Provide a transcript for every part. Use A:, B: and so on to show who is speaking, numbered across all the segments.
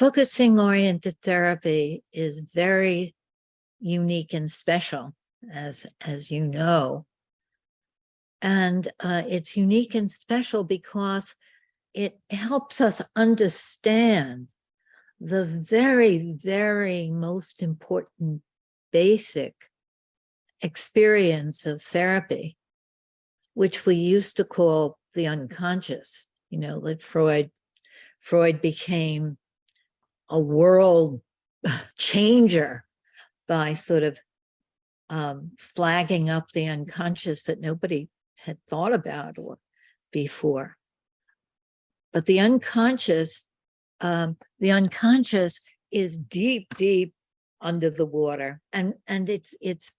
A: Focusing-oriented therapy is very unique and special, as you know. And it's unique and special because it helps us understand the very, very most important basic experience of therapy, which we used to call the unconscious. You know, that Freud became a world changer by sort of flagging up the unconscious that nobody had thought about or before. But the unconscious is deep, deep under the water, and it's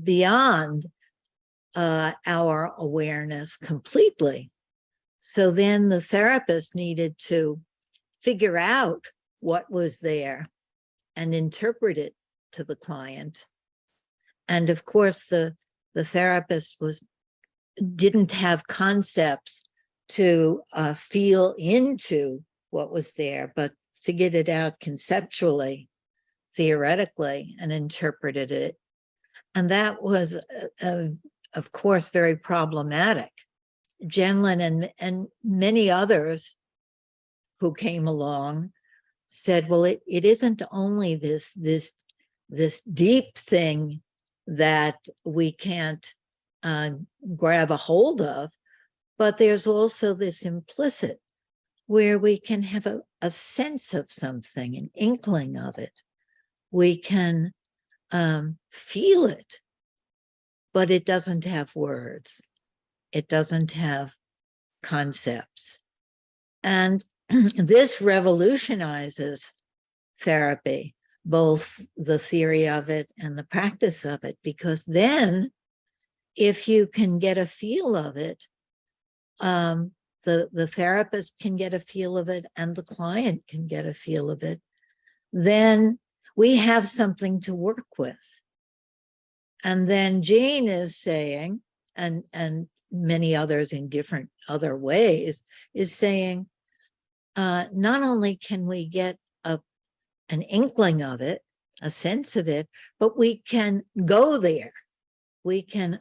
A: beyond our awareness completely. So then the therapist needed to figure out what was there and interpret it to the client. And of course, the therapist didn't have concepts to feel into what was there, but figured it out conceptually, theoretically, and interpreted it. And that was, of course, very problematic. Genlin and many others who came along said, well, it isn't only this deep thing that we can't grab a hold of, but there's also this implicit where we can have a sense of something, an inkling of it. We can feel it, but it doesn't have words. It doesn't have concepts. And this revolutionizes therapy, both the theory of it and the practice of it, because then if you can get a feel of it, the therapist can get a feel of it and the client can get a feel of it, then we have something to work with. And then Jean is saying, and many others in different other ways, is saying, not only can we get an inkling of it, a sense of it, but we can go there. We can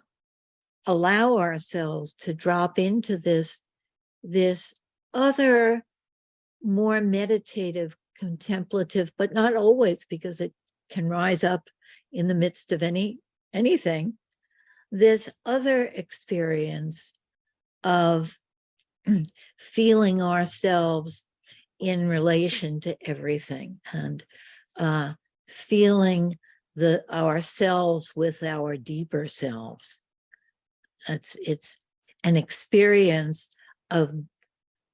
A: allow ourselves to drop into this other, more meditative, contemplative, but not always, because it can rise up in the midst of anything, this other experience of feeling ourselves in relation to everything, and feeling ourselves with our deeper selves. It's an experience of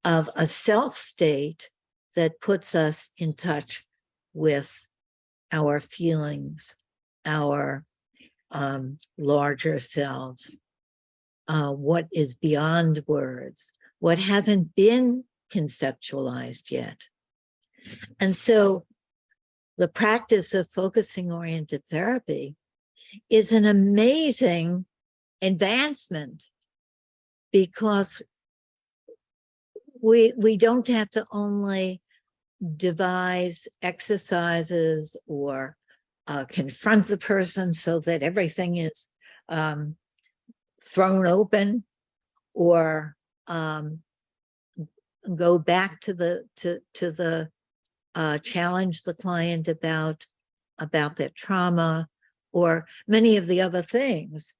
A: a self state that puts us in touch with our feelings, our larger selves, what is beyond words, what hasn't been conceptualized yet. And so the practice of focusing-oriented therapy is an amazing advancement, because we don't have to only devise exercises or confront the person so that everything is thrown open, or go back to the challenge the client about their trauma, or many of the other things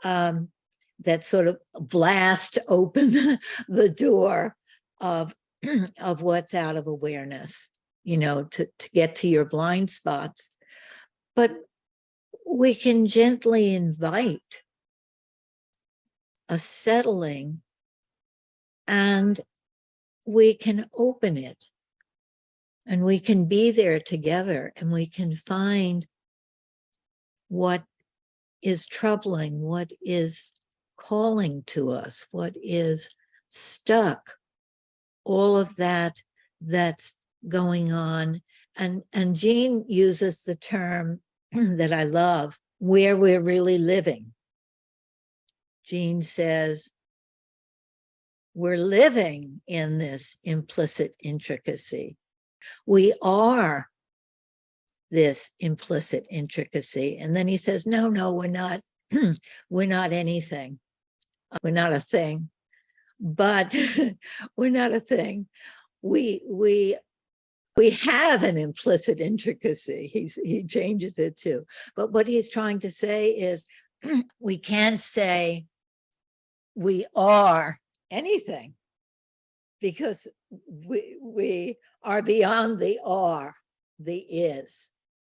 A: that sort of blast open the door of what's out of awareness, you know, to get to your blind spots. But we can gently invite a settling, and we can open it, and we can be there together, and we can find what is troubling, what is calling to us, what is stuck, all of that's going on. And Jean uses the term that I love, where we're really living. Jean says, we're living in this implicit intricacy. We are this implicit intricacy. And then he says, no, we're not. We're not anything. We're not a thing. But we're not a thing. We have an implicit intricacy. He changes it too. But what he's trying to say is we can't say we are anything because we are beyond the are, the is.